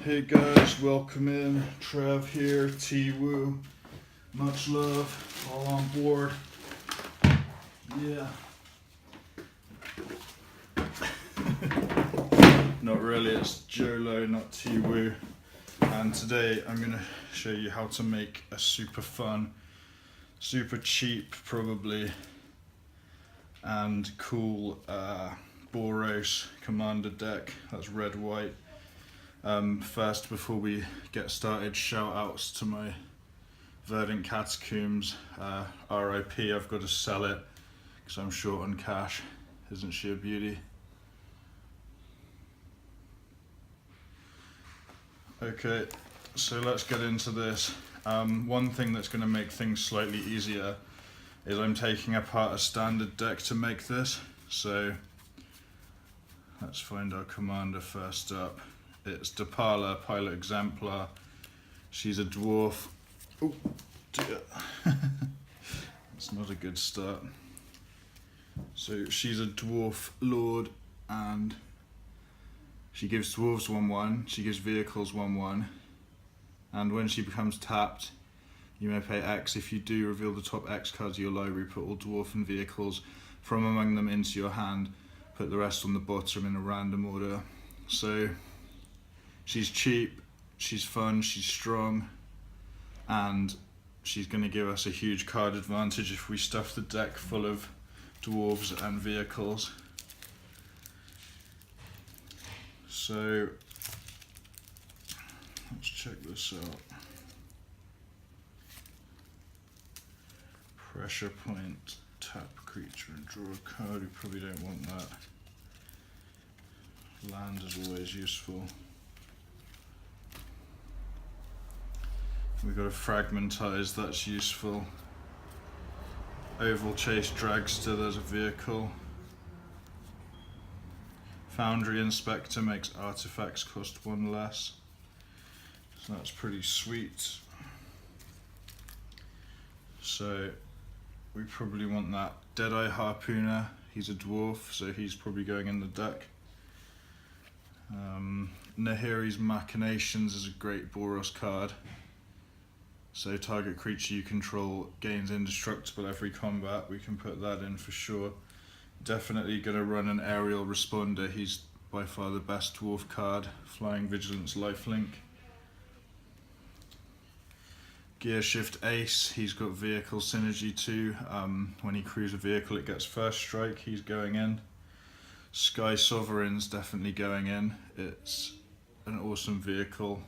Hey guys, welcome in. Trev here, T-Woo. Much love, all on board. Yeah. Not really, it's Jolo, not T-Woo. And today I'm going to show you how to make a super fun, super cheap probably, and cool Boros commander deck. That's red-white. First, before we get started, shout outs to my Verdant Catacombs. RIP, I've got to sell it because I'm short on cash. Isn't she a beauty? Okay, so let's get into this. One thing that's going to make things slightly easier is I'm taking apart a standard deck to make this. So let's find our commander first up. It's Depala, Pilot Exemplar. She's a dwarf. Oh dear. That's not a good start. So she's a dwarf lord and she gives dwarves 1/1, she gives vehicles 1/1, and when she becomes tapped, you may pay X. If you do, reveal the top X cards of your library, put all dwarf and vehicles from among them into your hand, put the rest on the bottom in a random order. So she's cheap, she's fun, she's strong, and she's going to give us a huge card advantage if we stuff the deck full of dwarves and vehicles. So let's check this out. Pressure point, tap creature and draw a card. We probably don't want that. Land is always useful. We've got a Fragmentize, that's useful. Oval Chase Dragster, there's a vehicle. Foundry Inspector makes artifacts cost 1 less. So that's pretty sweet. So we probably want that. Deadeye Harpooner, he's a dwarf, so he's probably going in the deck. Nahiri's Machinations is a great Boros card. So target creature you control gains indestructible every combat. We can put that in for sure. Definitely going to run an Aerial Responder. He's by far the best dwarf card. Flying Vigilance Lifelink. Gear Shift Ace. He's got vehicle synergy too. When he crews a vehicle it gets first strike. He's going in. Sky Sovereign's definitely going in. It's an awesome vehicle.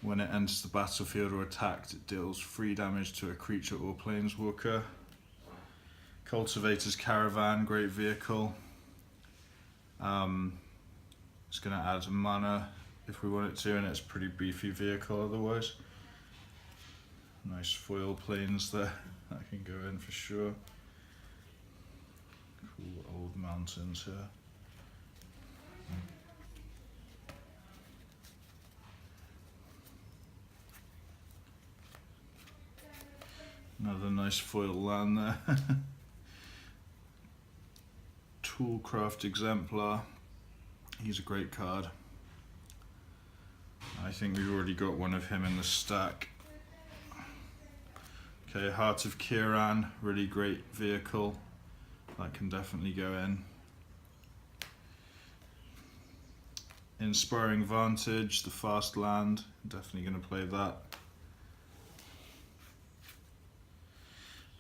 When it enters the battlefield or attacked, it deals 3 damage to a creature or planeswalker. Cultivator's Caravan, great vehicle. It's going to add mana if we want it to, and it's a pretty beefy vehicle otherwise. Nice foil planes there, that can go in for sure. Cool old mountains here. Another nice foil land there. Toolcraft Exemplar, he's a great card. I think we've already got one of him in the stack. Okay, Heart of Kiran, really great vehicle. That can definitely go in. Inspiring Vantage, the fast land, definitely going to play that.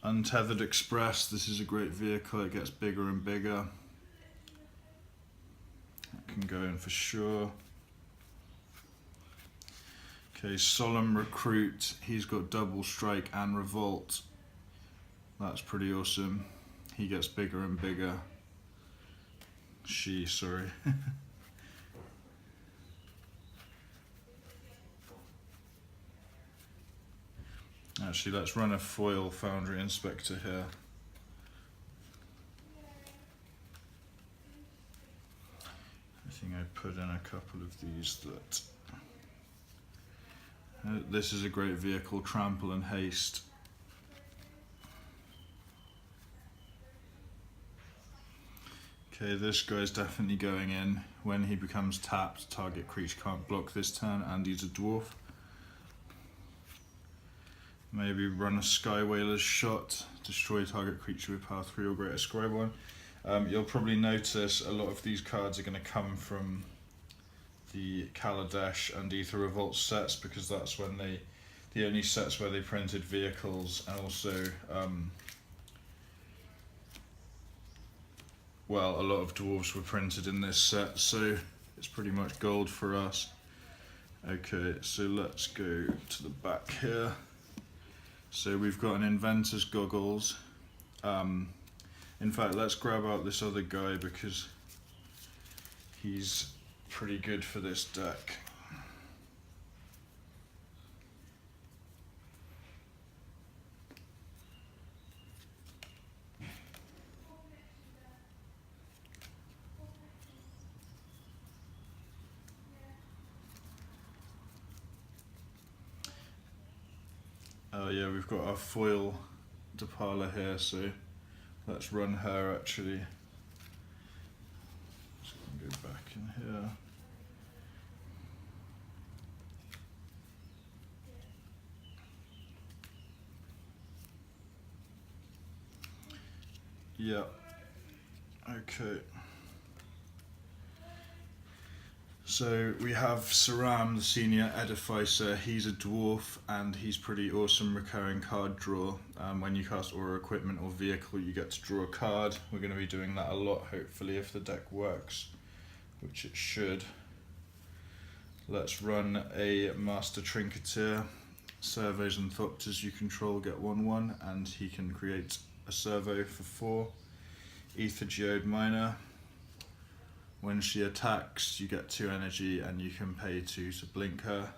Untethered Express, this is a great vehicle, it gets bigger and bigger. That can go in for sure. Okay, Solemn Recruit, he's got double strike and revolt. That's pretty awesome. He gets bigger and bigger. Sorry. Actually, let's run a foil Foundry Inspector here. I think I put in a couple of these that... this is a great vehicle, Trample and Haste. Okay, this guy's definitely going in. When he becomes tapped, target creature can't block this turn, and he's a dwarf. Maybe run a Sky Whaler's Shot, destroy target creature with power 3 or greater, scribe 1. You'll probably notice a lot of these cards are going to come from the Kaladesh and Aether Revolt sets, because that's when the only sets where they printed vehicles, and also well, a lot of dwarves were printed in this set, so it's pretty much gold for us. Okay, so let's go to the back here. So we've got an Inventor's Goggles. In fact, let's grab out this other guy because he's pretty good for this deck. Oh yeah, we've got our foil Depala here, so let's run her actually. Just gonna go back in here. Yeah, okay. So we have Saram, the senior edificer. He's a dwarf and he's pretty awesome recurring card draw. When you cast aura, equipment or vehicle, you get to draw a card. We're going to be doing that a lot, hopefully, if the deck works, which it should. Let's run a Master Trinketeer. Servos and Thopters you control get 1/1, and he can create a servo for 4. Ether Geode Miner. When she attacks, you get 2 energy and you can pay 2 to blink her.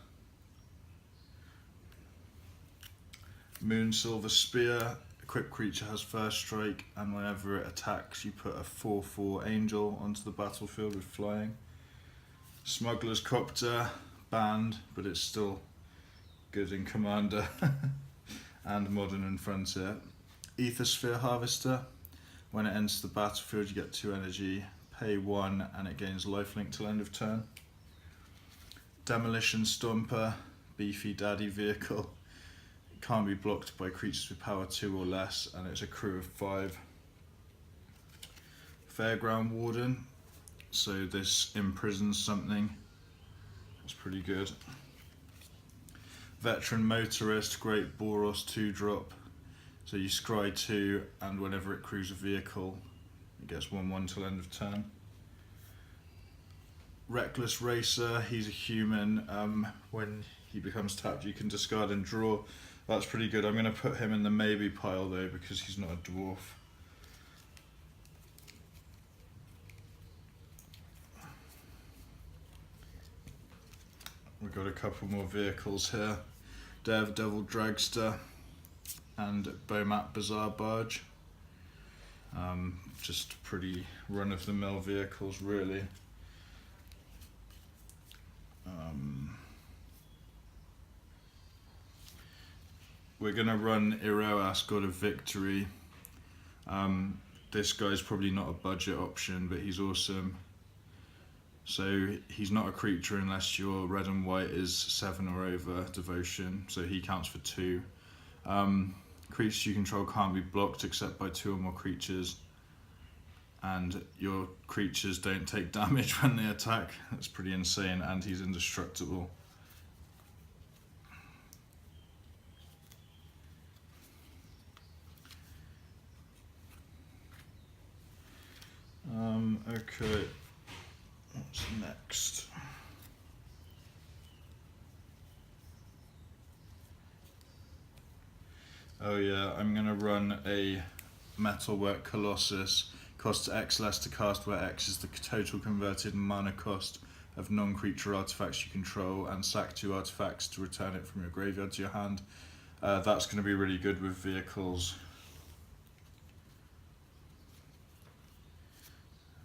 Moon Silver Spear. Equipped creature has first strike, and whenever it attacks, you put a 4/4 angel onto the battlefield with flying. Smuggler's Copter. Banned, but it's still good in Commander and Modern and Frontier. Ether Sphere Harvester. When it enters the battlefield, you get 2 energy. Pay 1 and it gains lifelink till end of turn. Demolition Stomper, beefy daddy vehicle. It can't be blocked by creatures with power 2 or less, and it's a crew of 5. Fairground Warden, so this imprisons something. That's pretty good. Veteran Motorist, great Boros 2-drop. So you scry 2, and whenever it crews a vehicle, it gets 1/1 till end of turn. Reckless Racer, he's a human. When he becomes tapped, you can discard and draw. That's pretty good. I'm going to put him in the maybe pile though, because he's not a dwarf. We've got a couple more vehicles here. Devil Dragster and Bomat Bazaar Barge. Just pretty run-of-the-mill vehicles, really. We're going to run Iroas, God of Victory. This guy's probably not a budget option, but he's awesome. So he's not a creature unless your red and white is 7 or over devotion, so he counts for 2. Creatures you control can't be blocked except by 2 or more creatures, and your creatures don't take damage when they attack. That's pretty insane, and he's indestructible. Okay, what's next? Oh yeah, I'm gonna run a Metalwork Colossus. Costs X less to cast, where X is the total converted mana cost of non-creature artifacts you control, and sack 2 artifacts to return it from your graveyard to your hand. That's going to be really good with vehicles.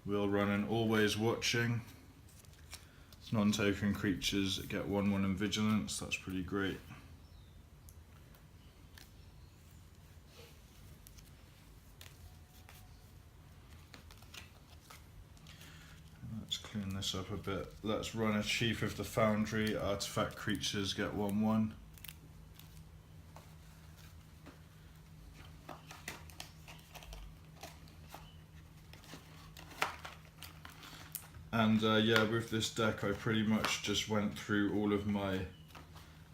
We'll run an Always Watching. Non-token creatures get 1/1 and Vigilance. That's pretty great. clean this up a bit. Let's run a Chief of the Foundry. Artifact creatures get 1/1. And yeah, with this deck I pretty much just went through all of my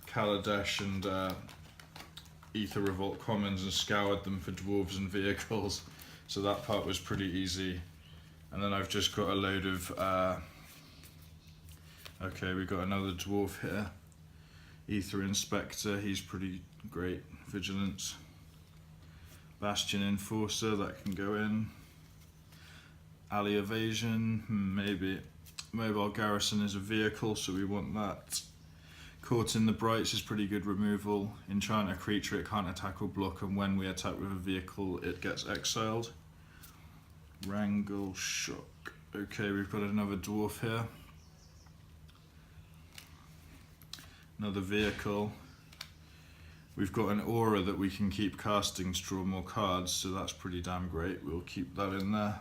Kaladesh and Ether Revolt commons and scoured them for dwarves and vehicles. So that part was pretty easy. And then I've just got a load of... okay, we've got another dwarf here. Ether Inspector, he's pretty great. Vigilance. Bastion Enforcer, that can go in. Alley Evasion, maybe. Mobile Garrison is a vehicle, so we want that. Caught in the Brights is pretty good removal. Enchant a creature, it can't attack or block, and when we attack with a vehicle, it gets exiled. Wrangle Shock. Okay, we've got another dwarf here. Another vehicle. We've got an aura that we can keep casting to draw more cards, so that's pretty damn great. We'll keep that in there.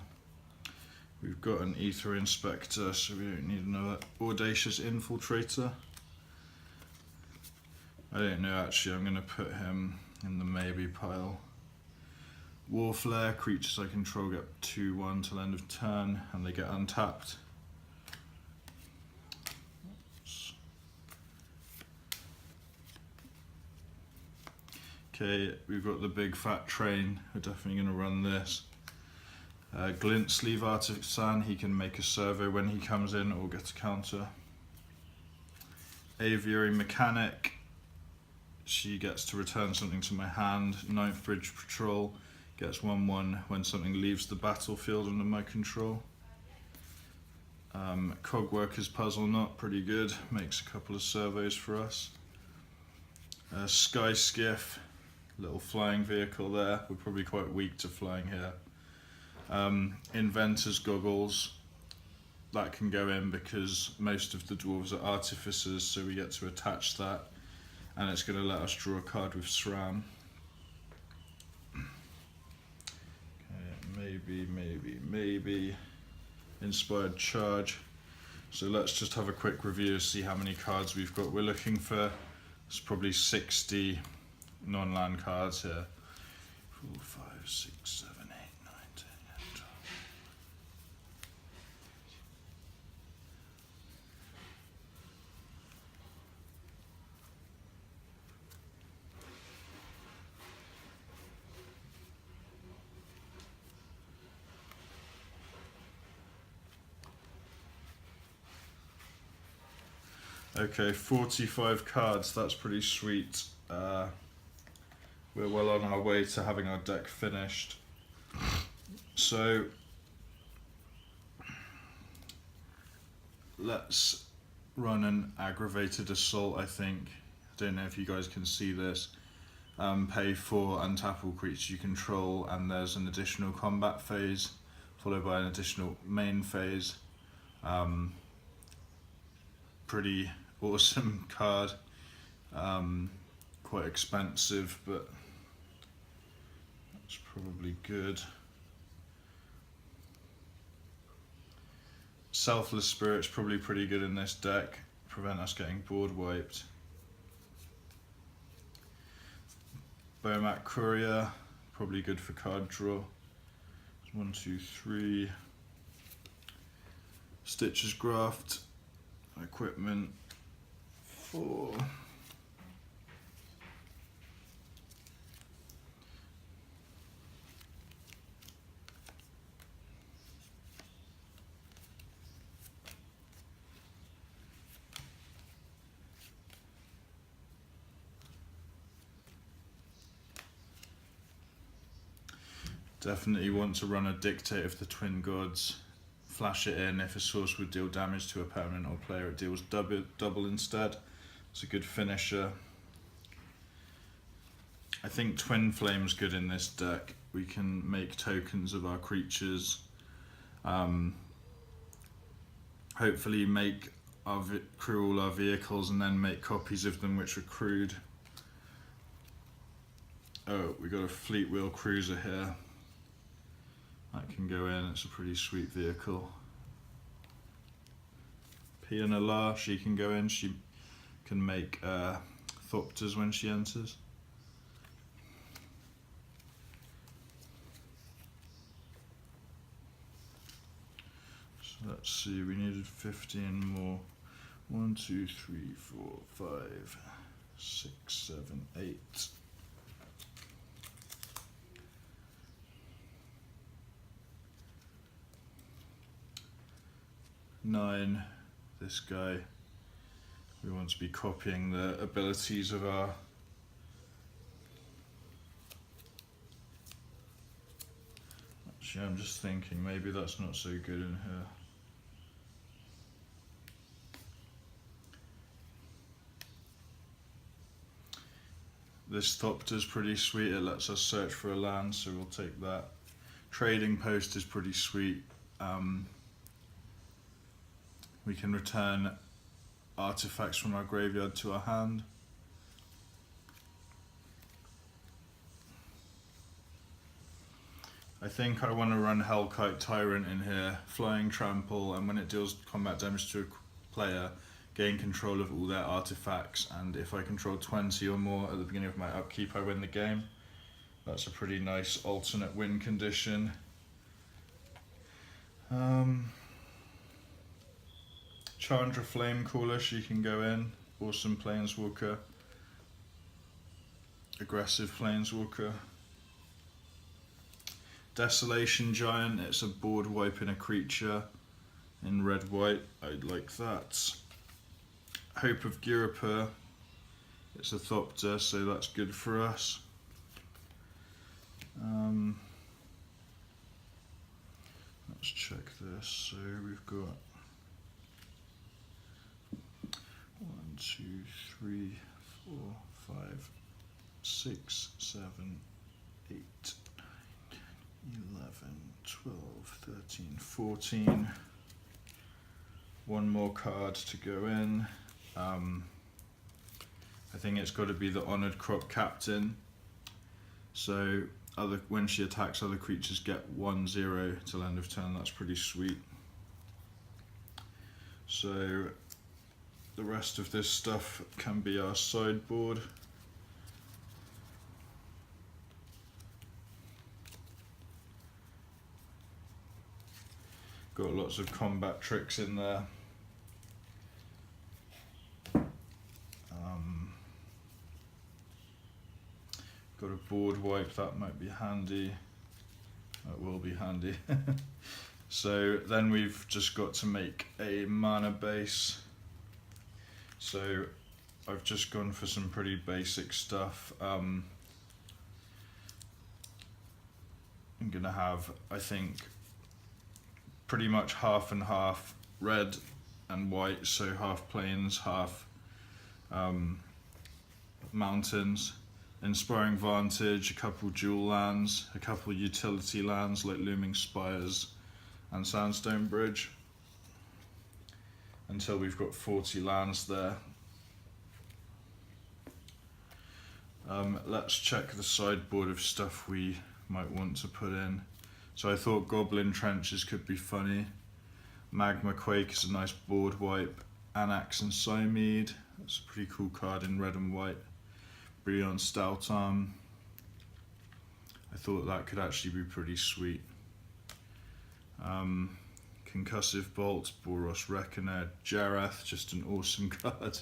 We've got an Ether Inspector, so we don't need another Audacious Infiltrator. I don't know actually, I'm going to put him in the maybe pile. Warflare, creatures I control get 2/1 till end of turn, and they get untapped. Okay, we've got the big fat train, we're definitely going to run this. Glint Sleeve Artisan, he can make a servo when he comes in or get a counter. Aviary Mechanic, she gets to return something to my hand. Ninth Bridge Patrol gets 1/1 when something leaves the battlefield under my control. Cogworker's Puzzle Knot, pretty good, makes a couple of servos for us. Sky Skiff, little flying vehicle there, we're probably quite weak to flying here. Inventor's Goggles, that can go in because most of the dwarves are artificers, so we get to attach that, and it's going to let us draw a card with SRAM. Okay, maybe Inspired Charge. So let's just have a quick review, see how many cards we've got. We're looking for, it's probably 60 non-land cards here. 4, 5, 6, 7, 8, 9, 10, 11, 12. Okay, 45 cards, that's pretty sweet. We're well on our way to having our deck finished. So let's run an Aggravated Assault, I think. I don't know if you guys can see this. Pay 4, untap all creatures you control, and there's an additional combat phase, followed by an additional main phase. Pretty awesome card. Quite expensive, but that's probably good. Selfless Spirit's probably pretty good in this deck, prevent us getting board wiped. Bomat Courier, probably good for card draw. 1, 2, 3. Stitcher's Graft, equipment, 4. Definitely want to run a Dictate of the Twin Gods. Flash it in. If a source would deal damage to a permanent or player, it deals double instead. It's a good finisher. I think Twin Flame's good in this deck. We can make tokens of our creatures. Hopefully make crew all our vehicles and then make copies of them which are crewed. Oh, we got a Fleet Wheel Cruiser here. That can go in, it's a pretty sweet vehicle. P and a La, she can go in. She can make Thopters when she enters. So let's see, we needed 15 more. 1, 2, 3, 4, 5, 6, 7, 8. 9. This guy. We want to be copying the abilities of our Actually, I'm just thinking maybe that's not so good in here. This Thopter's pretty sweet, it lets us search for a land, so we'll take that. Trading Post is pretty sweet. We can return artifacts from our graveyard to our hand. I think I want to run Hellkite Tyrant in here, Flying Trample, and when it deals combat damage to a player, gain control of all their artifacts, and if I control 20 or more at the beginning of my upkeep, I win the game. That's a pretty nice alternate win condition. Chandra Flamecaller, she can go in. Awesome Planeswalker. Aggressive Planeswalker. Desolation Giant, it's a board wiping a creature in red-white. I'd like that. Hope of Girapur, it's a Thopter, so that's good for us. Let's check this. So we've got 1, 2, 3, 4, 5, 6, 7, 8, 9, 11, 12, 13, 14. One more card to go in. I think it's got to be the Honoured Crop Captain. So when she attacks, other creatures get 1/0 till end of turn. That's pretty sweet. So the rest of this stuff can be our sideboard. Got lots of combat tricks in there. Got a board wipe, that might be handy. That will be handy. So then we've just got to make a mana base. So I've just gone for some pretty basic stuff. I'm gonna have, I think, pretty much half and half, red and white, so half plains, half mountains. Inspiring Vantage, a couple dual lands, a couple utility lands like Looming Spires and Sandstone Bridge, until we've got 40 lands there. Let's check the sideboard of stuff we might want to put in. So I thought Goblin Trenches could be funny. Magma Quake is a nice board wipe. Anax and Cymede, that's a pretty cool card in red and white. Brilliant Stout Arm, I thought that could actually be pretty sweet. Concussive Bolt, Boros Reckoner, Jareth, just an awesome card.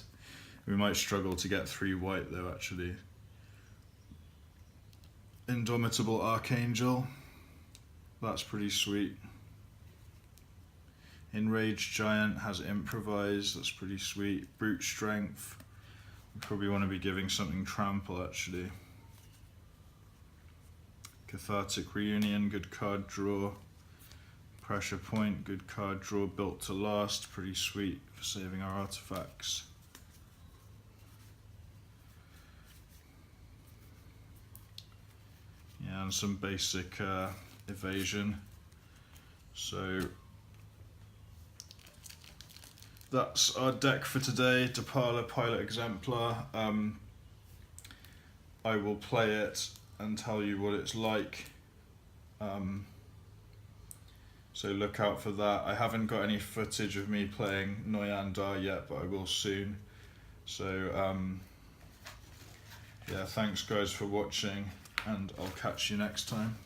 We might struggle to get 3 white though actually. Indomitable Archangel, that's pretty sweet. Enraged Giant has Improvise, that's pretty sweet. Brute Strength, we probably want to be giving something Trample actually. Cathartic Reunion, good card draw. Pressure Point, good card draw. Built to Last, pretty sweet for saving our artifacts. Yeah, and some basic evasion. So that's our deck for today. Depala Pilot Exemplar. I will play it and tell you what it's like. So look out for that. I haven't got any footage of me playing Noyandar yet, but I will soon. So yeah, thanks guys for watching, and I'll catch you next time.